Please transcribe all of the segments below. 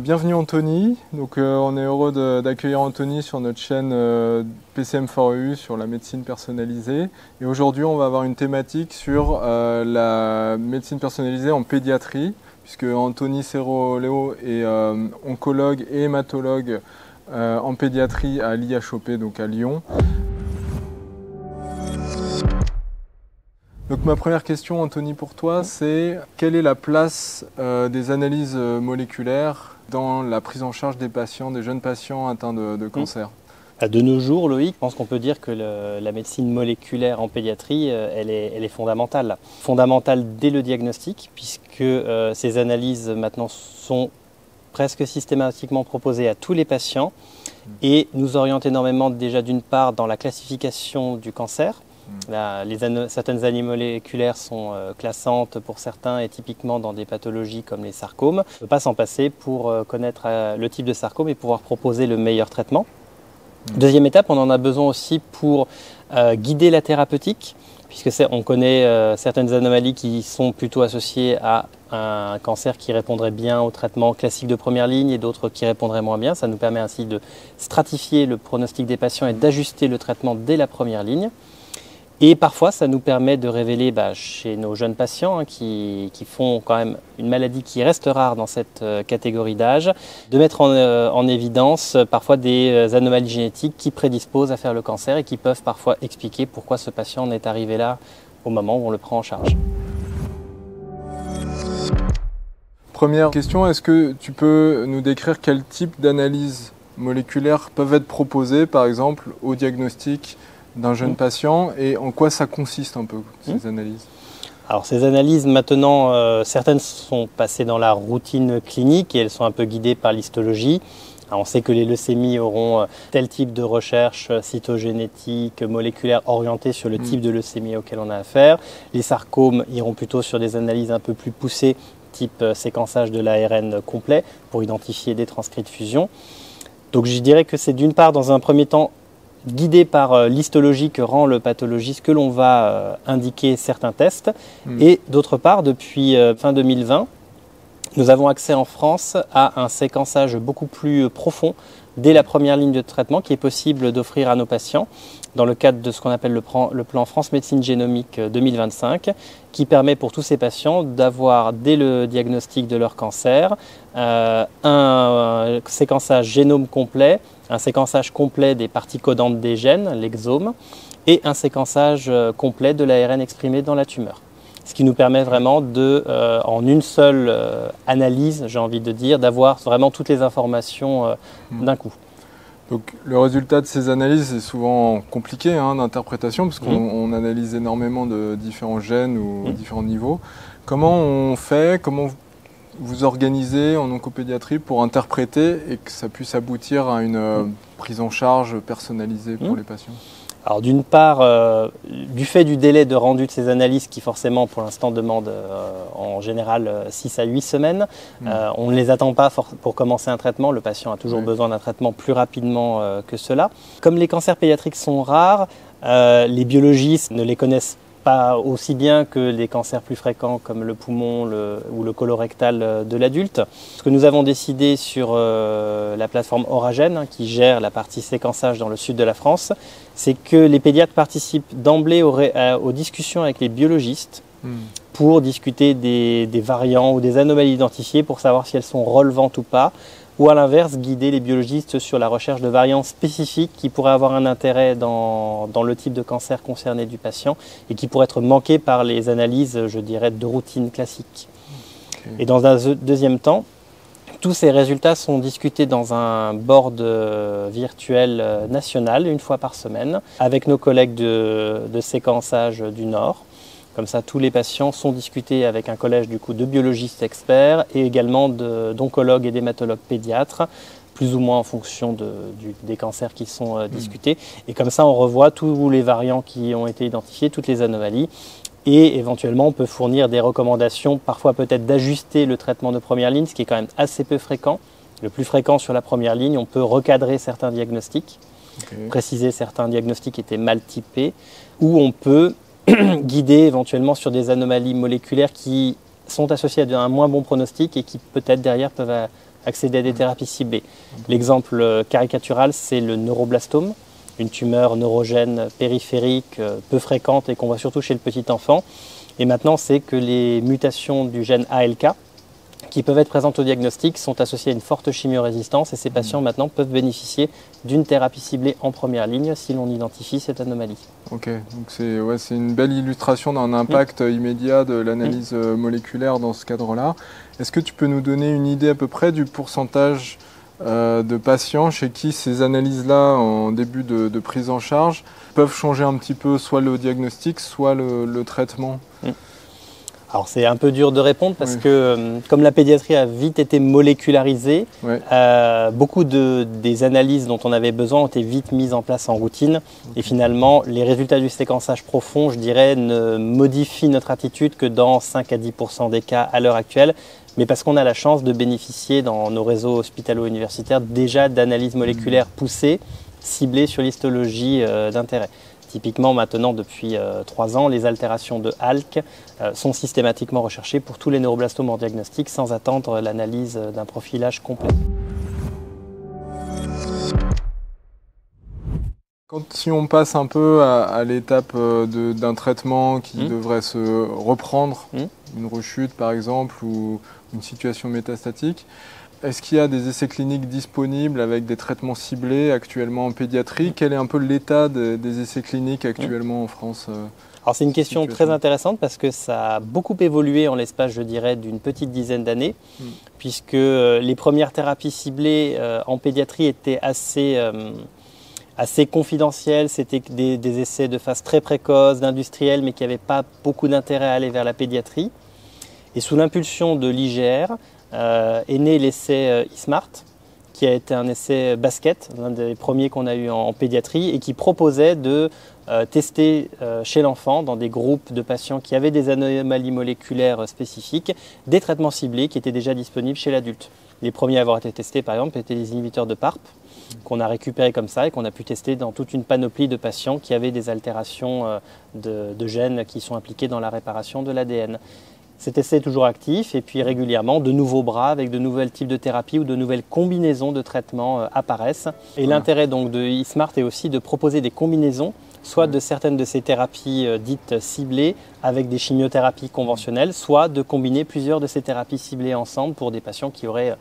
Bienvenue Anthony, on est heureux d'accueillir Anthony sur notre chaîne PCM4EU sur la médecine personnalisée. Et aujourd'hui on va avoir une thématique sur la médecine personnalisée en pédiatrie, puisque Anthony Cerro-Léo est oncologue et hématologue en pédiatrie à l'IHOP, donc à Lyon. Donc ma première question, Anthony, pour toi, c'est quelle est la place des analyses moléculaires dans la prise en charge des patients, des jeunes patients atteints de cancer? De nos jours, Loïc, je pense qu'on peut dire que la médecine moléculaire en pédiatrie, elle est fondamentale. Fondamentale dès le diagnostic, puisque ces analyses maintenant sont presque systématiquement proposées à tous les patients et nous orientent énormément déjà d'une part dans la classification du cancer. Certaines analyses moléculaires sont classantes pour certains et typiquement dans des pathologies comme les sarcomes. On ne peut pas s'en passer pour connaître le type de sarcome et pouvoir proposer le meilleur traitement. Deuxième étape, on en a besoin aussi pour guider la thérapeutique, puisque on connaît certaines anomalies qui sont plutôt associées à un cancer qui répondrait bien au traitement classique de première ligne et d'autres qui répondraient moins bien. Ça nous permet ainsi de stratifier le pronostic des patients et d'ajuster le traitement dès la première ligne. Et parfois, ça nous permet de révéler chez nos jeunes patients qui font quand même une maladie qui reste rare dans cette catégorie d'âge, de mettre en évidence parfois des anomalies génétiques qui prédisposent à faire le cancer et qui peuvent parfois expliquer pourquoi ce patient en est arrivé là au moment où on le prend en charge. Première question, est-ce que tu peux nous décrire quel type d'analyses moléculaires peuvent être proposées, par exemple, au diagnostic d'un jeune patient, et en quoi ça consiste un peu, ces analyses? Alors ces analyses maintenant, certaines sont passées dans la routine clinique et elles sont un peu guidées par l'histologie. Alors, on sait que les leucémies auront tel type de recherche cytogénétique, moléculaire orientée sur le type de leucémie auquel on a affaire. Les sarcomes iront plutôt sur des analyses un peu plus poussées, type séquençage de l'ARN complet pour identifier des transcrits de fusion. Donc je dirais que c'est d'une part dans un premier temps guidé par l'histologie que rend le pathologiste que l'on va indiquer certains tests. Et d'autre part, depuis fin 2020, nous avons accès en France à un séquençage beaucoup plus profond dès la première ligne de traitement qui est possible d'offrir à nos patients dans le cadre de ce qu'on appelle le plan France Médecine Génomique 2025, qui permet pour tous ces patients d'avoir dès le diagnostic de leur cancer un séquençage génome complet, un séquençage complet des parties codantes des gènes, l'exome, et un séquençage complet de l'ARN exprimé dans la tumeur. Ce qui nous permet vraiment en une seule analyse, j'ai envie de dire, d'avoir vraiment toutes les informations d'un coup. Donc le résultat de ces analyses est souvent compliqué d'interprétation, parce qu'on analyse énormément de différents gènes ou différents niveaux. Comment on fait, comment vous organisez en oncopédiatrie pour interpréter et que ça puisse aboutir à une prise en charge personnalisée pour les patients? Alors d'une part, du fait du délai de rendu de ces analyses qui forcément pour l'instant demande en général 6 à 8 semaines, on ne les attend pas pour commencer un traitement, le patient a toujours besoin d'un traitement plus rapidement que cela. Comme les cancers pédiatriques sont rares, les biologistes ne les connaissent pas aussi bien que les cancers plus fréquents comme le poumon ou le colorectal de l'adulte. Ce que nous avons décidé sur la plateforme Oragen, qui gère la partie séquençage dans le sud de la France, c'est que les pédiatres participent d'emblée aux discussions avec les biologistes pour discuter des variants ou des anomalies identifiées pour savoir si elles sont relevantes ou pas, ou à l'inverse, guider les biologistes sur la recherche de variants spécifiques qui pourraient avoir un intérêt dans le type de cancer concerné du patient et qui pourraient être manqués par les analyses, je dirais, de routine classique. Et dans un deuxième temps, tous ces résultats sont discutés dans un board virtuel national, une fois par semaine, avec nos collègues de séquençage du Nord. Comme ça, tous les patients sont discutés avec un collège de biologistes experts et également d'oncologues et d'hématologues pédiatres, plus ou moins en fonction des cancers qui sont discutés. Et comme ça, on revoit tous les variants qui ont été identifiés, toutes les anomalies. Et éventuellement, on peut fournir des recommandations, parfois peut-être d'ajuster le traitement de première ligne, ce qui est quand même assez peu fréquent. Le plus fréquent sur la première ligne, on peut recadrer certains diagnostics, préciser certains diagnostics qui étaient mal typés, ou on peut guider éventuellement sur des anomalies moléculaires qui sont associées à un moins bon pronostic et qui peut-être derrière peuvent accéder à des thérapies ciblées. L'exemple caricatural, c'est le neuroblastome, une tumeur neurogène périphérique peu fréquente et qu'on voit surtout chez le petit enfant. Et maintenant, c'est que les mutations du gène ALK, qui peuvent être présentes au diagnostic, sont associées à une forte chimiorésistance et ces patients maintenant peuvent bénéficier d'une thérapie ciblée en première ligne si l'on identifie cette anomalie. Ok, donc c'est une belle illustration d'un impact immédiat de l'analyse moléculaire dans ce cadre-là. Est-ce que tu peux nous donner une idée à peu près du pourcentage de patients chez qui ces analyses-là, en début de prise en charge, peuvent changer un petit peu soit le diagnostic, soit le traitement? Alors c'est un peu dur de répondre parce que comme la pédiatrie a vite été molécularisée, beaucoup des analyses dont on avait besoin ont été vite mises en place en routine. Et finalement, les résultats du séquençage profond, je dirais, ne modifient notre attitude que dans 5 à 10% des cas à l'heure actuelle. Mais parce qu'on a la chance de bénéficier dans nos réseaux hospitalo-universitaires déjà d'analyses moléculaires poussées, ciblées sur l'histologie d'intérêt. Typiquement, maintenant, depuis 3 ans, les altérations de ALK sont systématiquement recherchées pour tous les neuroblastomes en diagnostic sans attendre l'analyse d'un profilage complet. Si on passe un peu à l'étape d'un traitement qui devrait se reprendre, une rechute par exemple, ou une situation métastatique, est-ce qu'il y a des essais cliniques disponibles avec des traitements ciblés actuellement en pédiatrie? Quel est un peu l'état des essais cliniques actuellement en France? Alors c'est une question très intéressante parce que ça a beaucoup évolué en l'espace, je dirais, d'une petite dizaine d'années, puisque les premières thérapies ciblées en pédiatrie étaient assez confidentielles. C'était des essais de phase très précoce, d'industriels, mais qui n'avaient pas beaucoup d'intérêt à aller vers la pédiatrie. Et sous l'impulsion de l'IGR, est né l'essai eSmart, qui a été un essai basket, l'un des premiers qu'on a eu en pédiatrie, et qui proposait de tester chez l'enfant, dans des groupes de patients qui avaient des anomalies moléculaires spécifiques, des traitements ciblés qui étaient déjà disponibles chez l'adulte. Les premiers à avoir été testés, par exemple, étaient les inhibiteurs de PARP, qu'on a récupérés comme ça et qu'on a pu tester dans toute une panoplie de patients qui avaient des altérations de gènes qui sont impliqués dans la réparation de l'ADN. Cet essai est toujours actif et puis régulièrement de nouveaux bras avec de nouveaux types de thérapies ou de nouvelles combinaisons de traitements apparaissent. Et l'intérêt donc de eSmart est aussi de proposer des combinaisons, soit de certaines de ces thérapies dites ciblées avec des chimiothérapies conventionnelles, soit de combiner plusieurs de ces thérapies ciblées ensemble pour des patients qui auraient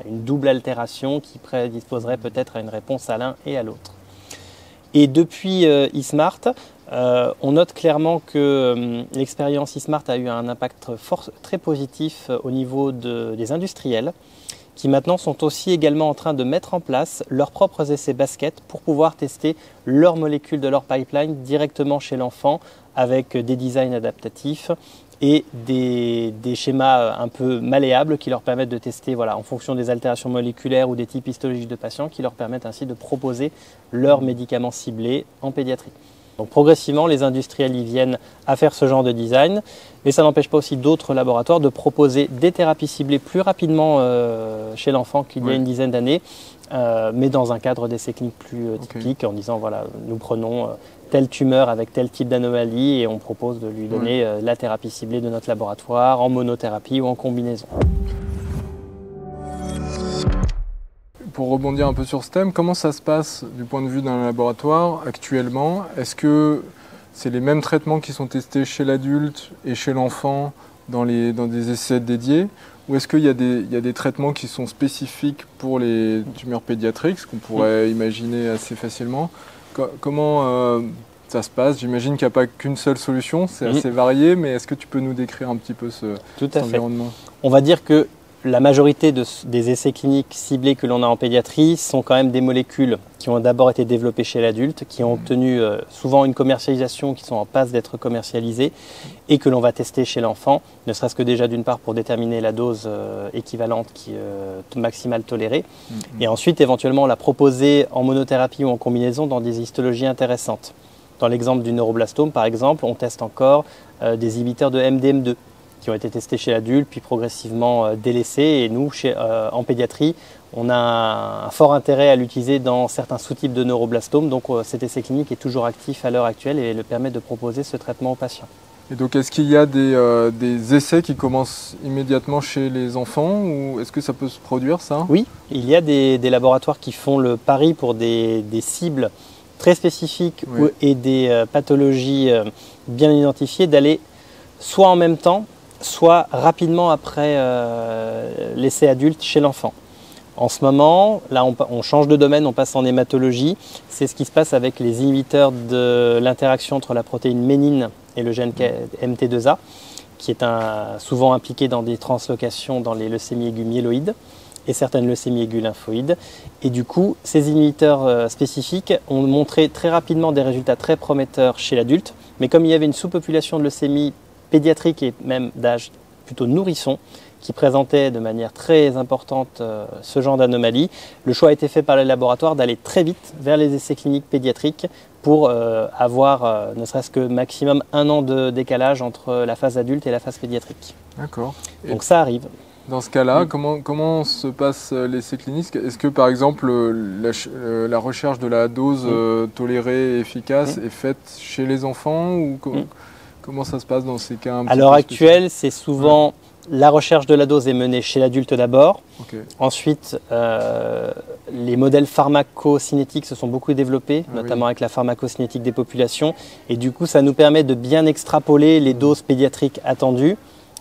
une double altération qui prédisposerait peut-être à une réponse à l'un et à l'autre. Et depuis eSmart, on note clairement que l'expérience eSmart a eu un impact très positif au niveau des industriels qui maintenant sont aussi également en train de mettre en place leurs propres essais basket pour pouvoir tester leurs molécules de leur pipeline directement chez l'enfant avec des designs adaptatifs et des schémas un peu malléables qui leur permettent de tester en fonction des altérations moléculaires ou des types histologiques de patients qui leur permettent ainsi de proposer leurs médicaments ciblés en pédiatrie. Donc progressivement, les industriels y viennent à faire ce genre de design, mais ça n'empêche pas aussi d'autres laboratoires de proposer des thérapies ciblées plus rapidement chez l'enfant qu'il y a une dizaine d'années, mais dans un cadre d'essai clinique plus typique, en disant nous prenons telle tumeur avec tel type d'anomalie et on propose de lui donner la thérapie ciblée de notre laboratoire en monothérapie ou en combinaison. Pour rebondir un peu sur ce thème, comment ça se passe du point de vue d'un laboratoire actuellement? Est-ce que c'est les mêmes traitements qui sont testés chez l'adulte et chez l'enfant dans des essais dédiés? Ou est-ce qu'il y a des traitements qui sont spécifiques pour les tumeurs pédiatriques, ce qu'on pourrait imaginer assez facilement? Comment ça se passe? J'imagine qu'il n'y a pas qu'une seule solution, c'est assez varié, mais est-ce que tu peux nous décrire un petit peu cet environnement? On va dire que la majorité des essais cliniques ciblés que l'on a en pédiatrie sont quand même des molécules qui ont d'abord été développées chez l'adulte, qui ont obtenu souvent une commercialisation, qui sont en passe d'être commercialisées et que l'on va tester chez l'enfant, ne serait-ce que déjà d'une part pour déterminer la dose équivalente maximale tolérée et ensuite éventuellement la proposer en monothérapie ou en combinaison dans des histologies intéressantes. Dans l'exemple du neuroblastome par exemple, on teste encore des inhibiteurs de MDM2 qui ont été testés chez l'adulte, puis progressivement délaissés. Et nous, en pédiatrie, on a un fort intérêt à l'utiliser dans certains sous-types de neuroblastomes. Donc cet essai clinique est toujours actif à l'heure actuelle et le permet de proposer ce traitement aux patients. Et donc, est-ce qu'il y a des essais qui commencent immédiatement chez les enfants ou est-ce que ça peut se produire, ça? Oui, il y a des laboratoires qui font le pari pour des cibles très spécifiques Oui. et des pathologies bien identifiées d'aller soit en même temps, soit rapidement après l'essai adulte chez l'enfant. En ce moment, là on change de domaine, on passe en hématologie. C'est ce qui se passe avec les inhibiteurs de l'interaction entre la protéine ménine et le gène MT2A, qui est souvent impliqué dans des translocations dans les leucémies aiguës myéloïdes et certaines leucémies aiguës lymphoïdes. Et du coup, ces inhibiteurs spécifiques ont montré très rapidement des résultats très prometteurs chez l'adulte. Mais comme il y avait une sous-population de leucémies pédiatriques et même d'âge plutôt nourrisson, qui présentait de manière très importante ce genre d'anomalie, le choix a été fait par les laboratoires d'aller très vite vers les essais cliniques pédiatriques pour avoir ne serait-ce que maximum 1 an de décalage entre la phase adulte et la phase pédiatrique. D'accord. Donc ça arrive. Dans ce cas-là, comment se passent l'essai clinique? Est-ce que par exemple la recherche de la dose tolérée et efficace est faite chez les enfants ou comment ça se passe dans ces cas un petit À l'heure peu actuelle, c'est souvent la recherche de la dose est menée chez l'adulte d'abord. Okay. Ensuite, les modèles pharmacocinétiques se sont beaucoup développés, notamment avec la pharmacocinétique des populations. Et du coup, ça nous permet de bien extrapoler les doses pédiatriques attendues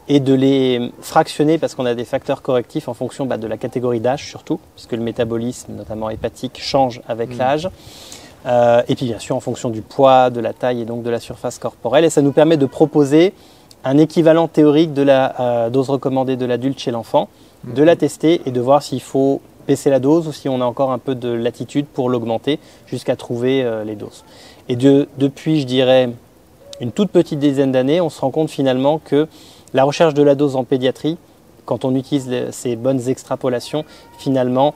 et de les fractionner parce qu'on a des facteurs correctifs en fonction de la catégorie d'âge surtout, puisque le métabolisme, notamment hépatique, change avec l'âge. Et puis bien sûr en fonction du poids, de la taille et donc de la surface corporelle. Et ça nous permet de proposer un équivalent théorique de la dose recommandée de l'adulte chez l'enfant, de la tester et de voir s'il faut baisser la dose ou si on a encore un peu de latitude pour l'augmenter jusqu'à trouver les doses. Et depuis, je dirais, une toute petite dizaine d'années, on se rend compte finalement que la recherche de la dose en pédiatrie, quand on utilise ces bonnes extrapolations, finalement,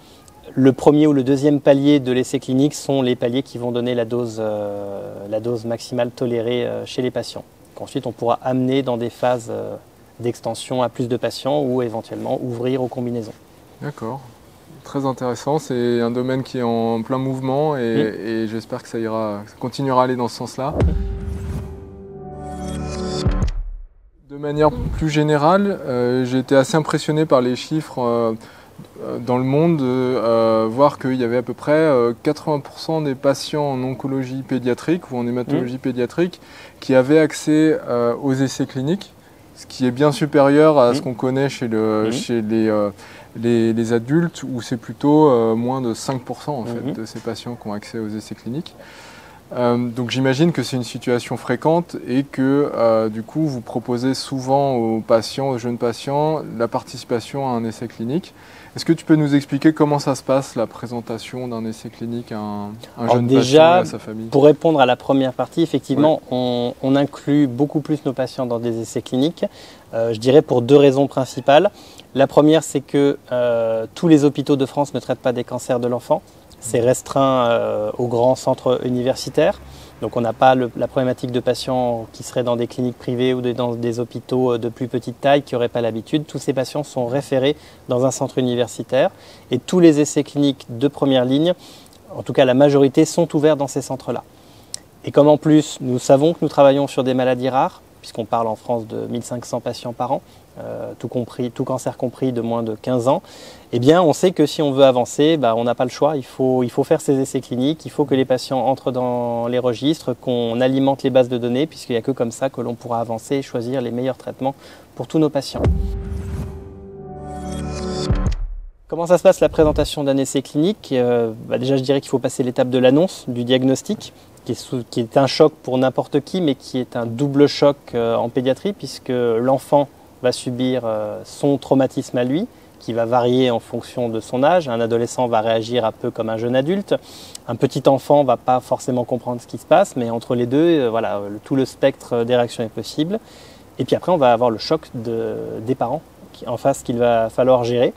le premier ou le deuxième palier de l'essai clinique sont les paliers qui vont donner la dose maximale tolérée chez les patients. Ensuite, on pourra amener dans des phases d'extension à plus de patients ou éventuellement ouvrir aux combinaisons. D'accord. Très intéressant. C'est un domaine qui est en plein mouvement et j'espère que ça continuera à aller dans ce sens-là. De manière plus générale, j'ai été assez impressionné par les chiffres dans le monde, voir qu'il y avait à peu près 80% des patients en oncologie pédiatrique ou en hématologie pédiatrique qui avaient accès aux essais cliniques, ce qui est bien supérieur à ce qu'on connaît chez les adultes, où c'est plutôt moins de 5% en fait, de ces patients qui ont accès aux essais cliniques. Donc j'imagine que c'est une situation fréquente et que du coup vous proposez souvent aux patients, aux jeunes patients, la participation à un essai clinique. Est-ce que tu peux nous expliquer comment ça se passe, la présentation d'un essai clinique à un jeune patient et à sa famille? Pour répondre à la première partie, effectivement, on inclut beaucoup plus nos patients dans des essais cliniques, je dirais pour 2 raisons principales. La première, c'est que tous les hôpitaux de France ne traitent pas des cancers de l'enfant. C'est restreint aux grands centres universitaires. Donc on n'a pas la problématique de patients qui seraient dans des cliniques privées ou dans des hôpitaux de plus petite taille qui n'auraient pas l'habitude. Tous ces patients sont référés dans un centre universitaire et tous les essais cliniques de première ligne, en tout cas la majorité, sont ouverts dans ces centres-là. Et comme en plus nous savons que nous travaillons sur des maladies rares, puisqu'on parle en France de 1500 patients par an, tout cancer compris de moins de 15 ans, eh bien on sait que si on veut avancer, on n'a pas le choix, il faut faire ces essais cliniques, il faut que les patients entrent dans les registres, qu'on alimente les bases de données, puisqu'il n'y a que comme ça que l'on pourra avancer et choisir les meilleurs traitements pour tous nos patients. Comment ça se passe la présentation d'un essai clinique? Déjà je dirais qu'il faut passer l'étape de l'annonce, du diagnostic, qui est un choc pour n'importe qui, mais qui est un double choc en pédiatrie, puisque l'enfant va subir son traumatisme à lui, qui va varier en fonction de son âge. Un adolescent va réagir un peu comme un jeune adulte. Un petit enfant ne va pas forcément comprendre ce qui se passe, mais entre les deux, tout le spectre des réactions est possible. Et puis après, on va avoir le choc des parents en face qu'il va falloir gérer.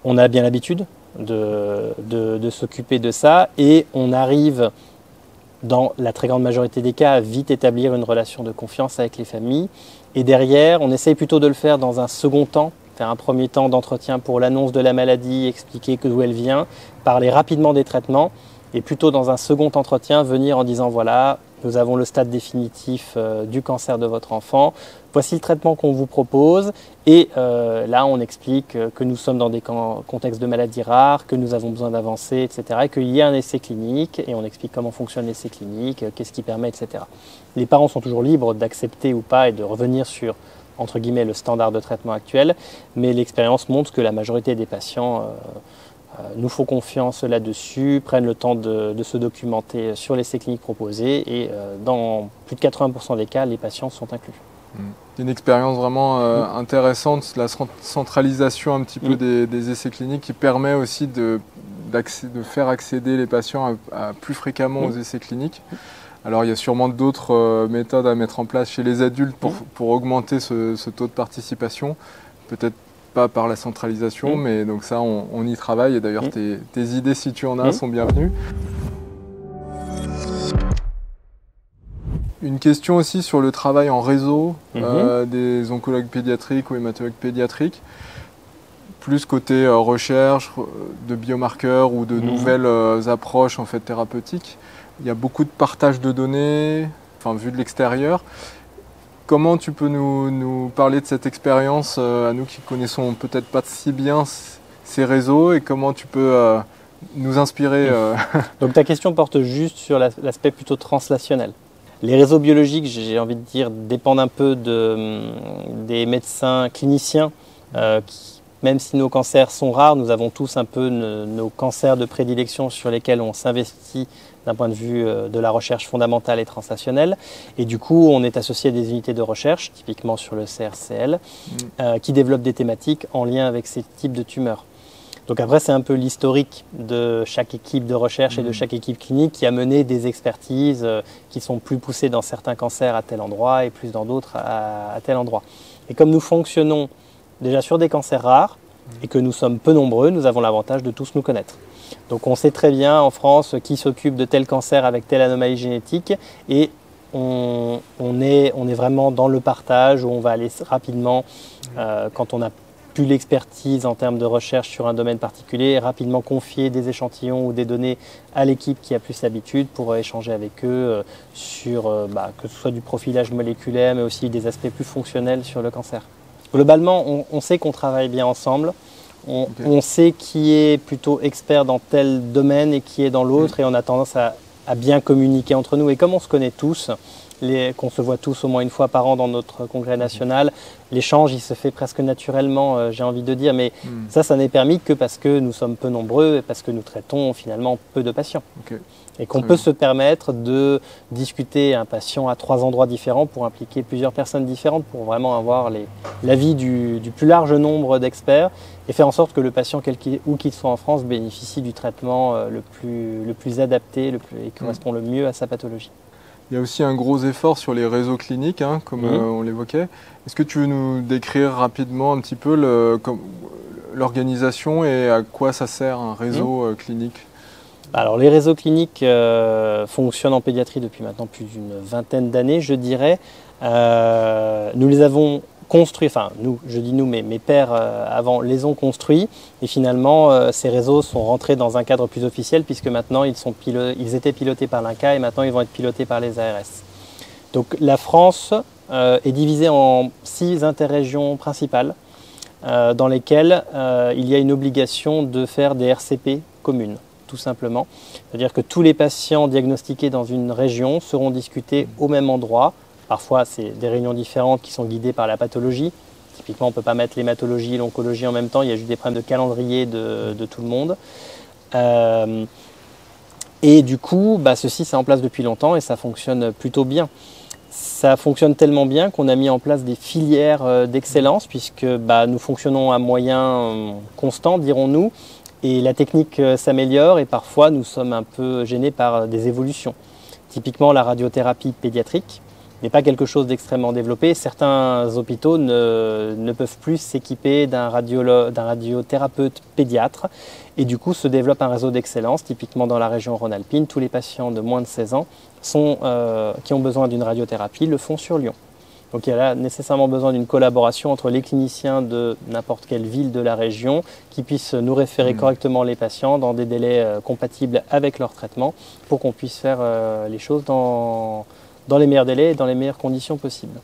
On a bien l'habitude de s'occuper de ça et on arrive, dans la très grande majorité des cas, à vite établir une relation de confiance avec les familles. Et derrière, on essaye plutôt de le faire dans un second temps, faire un premier temps d'entretien pour l'annonce de la maladie, expliquer d'où elle vient, parler rapidement des traitements, et plutôt dans un second entretien, venir en disant voilà, nous avons le stade définitif du cancer de votre enfant, voici le traitement qu'on vous propose. Et là, on explique que nous sommes dans des contextes de maladies rares, que nous avons besoin d'avancer, etc. Et qu'il y a un essai clinique, et on explique comment fonctionne l'essai clinique, qu'est-ce qui permet, etc. Les parents sont toujours libres d'accepter ou pas et de revenir sur, entre guillemets, le standard de traitement actuel, mais l'expérience montre que la majorité des patients nous font confiance là-dessus, prennent le temps de se documenter sur l'essai clinique proposé, et dans plus de 80% des cas, les patients sont inclus. C'est une expérience vraiment intéressante, la centralisation un petit peu des essais cliniques qui permet aussi de faire accéder les patients plus fréquemment aux essais cliniques. Alors il y a sûrement d'autres méthodes à mettre en place chez les adultes pour augmenter ce taux de participation, peut-être pas par la centralisation, mais donc ça on y travaille, et d'ailleurs tes idées, si tu en as, sont bienvenues. Une question aussi sur le travail en réseau des oncologues pédiatriques ou hématologues pédiatriques, plus côté recherche de biomarqueurs ou de nouvelles approches en fait thérapeutiques. Il y a beaucoup de partage de données, enfin vu de l'extérieur. Comment tu peux nous parler de cette expérience, à nous qui connaissons peut-être pas si bien ces réseaux, et comment tu peux nous inspirer Donc ta question porte juste sur l'aspect plutôt translationnel. Les réseaux biologiques, j'ai envie de dire, dépendent un peu des médecins cliniciens qui, même si nos cancers sont rares, nous avons tous un peu nos cancers de prédilection sur lesquels on s'investit d'un point de vue de la recherche fondamentale et translationnelle. Et du coup, on est associé à des unités de recherche, typiquement sur le CRCL, qui développent des thématiques en lien avec ces types de tumeurs. Donc après, c'est un peu l'historique de chaque équipe de recherche et de chaque équipe clinique qui a mené des expertises qui sont plus poussées dans certains cancers à tel endroit et plus dans d'autres à tel endroit. Et comme nous fonctionnons déjà sur des cancers rares et que nous sommes peu nombreux, nous avons l'avantage de tous nous connaître. Donc on sait très bien en France qui s'occupe de tel cancer avec telle anomalie génétique, et on est vraiment dans le partage où on va aller rapidement quand on a plus l'expertise en termes de recherche sur un domaine particulier, rapidement confier des échantillons ou des données à l'équipe qui a plus l'habitude pour échanger avec eux sur que ce soit du profilage moléculaire, mais aussi des aspects plus fonctionnels sur le cancer. Globalement, on sait qu'on travaille bien ensemble, on sait qui est plutôt expert dans tel domaine et qui est dans l'autre, et on a tendance à bien communiquer entre nous. Et comme on se connaît tous, qu'on se voit tous au moins une fois par an dans notre congrès national, l'échange il se fait presque naturellement, j'ai envie de dire, mais ça n'est permis que parce que nous sommes peu nombreux et parce que nous traitons finalement peu de patients. Et qu'on peut se permettre de discuter un patient à 3 endroits différents pour impliquer plusieurs personnes différentes, pour vraiment avoir l'avis du plus large nombre d'experts et faire en sorte que le patient, où qu'il soit en France, bénéficie du traitement le plus adapté et correspond le mieux à sa pathologie. Il y a aussi un gros effort sur les réseaux cliniques, comme on l'évoquait. Est-ce que tu veux nous décrire rapidement un petit peu l'organisation et à quoi ça sert un réseau clinique ? Alors les réseaux cliniques fonctionnent en pédiatrie depuis maintenant plus d'une vingtaine d'années, je dirais. Nous les avons construits, enfin nous, je dis nous, mais mes pères avant les ont construits, et finalement ces réseaux sont rentrés dans un cadre plus officiel puisque maintenant ils étaient pilotés par l'INCa et maintenant ils vont être pilotés par les ARS. Donc la France est divisée en 6 interrégions principales dans lesquelles il y a une obligation de faire des RCP communes, tout simplement. C'est-à-dire que tous les patients diagnostiqués dans une région seront discutés au même endroit. Parfois, c'est des réunions différentes qui sont guidées par la pathologie. Typiquement, on ne peut pas mettre l'hématologie et l'oncologie en même temps. Il y a juste des problèmes de calendrier de tout le monde. Et du coup, ceci, c'est en place depuis longtemps et ça fonctionne plutôt bien. Ça fonctionne tellement bien qu'on a mis en place des filières d'excellence puisque nous fonctionnons à moyens constants, dirons-nous. Et la technique s'améliore et parfois, nous sommes un peu gênés par des évolutions. Typiquement, la radiothérapie pédiatrique n'est pas quelque chose d'extrêmement développé. Certains hôpitaux ne peuvent plus s'équiper d'un radiothérapeute pédiatre et du coup se développe un réseau d'excellence. Typiquement dans la région Rhône-Alpine, tous les patients de moins de 16 ans qui ont besoin d'une radiothérapie le font sur Lyon. Donc il y a là nécessairement besoin d'une collaboration entre les cliniciens de n'importe quelle ville de la région qui puissent nous référer correctement les patients dans des délais compatibles avec leur traitement pour qu'on puisse faire les choses dans les meilleurs délais et dans les meilleures conditions possibles.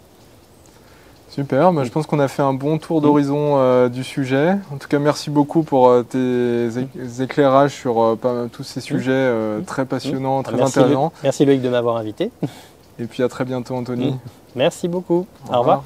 Super, je pense qu'on a fait un bon tour d'horizon du sujet. En tout cas, merci beaucoup pour tes éclairages sur tous ces sujets très passionnants, très intéressants. Merci Loïc de m'avoir invité. Et puis à très bientôt Anthony. Merci beaucoup. Au revoir.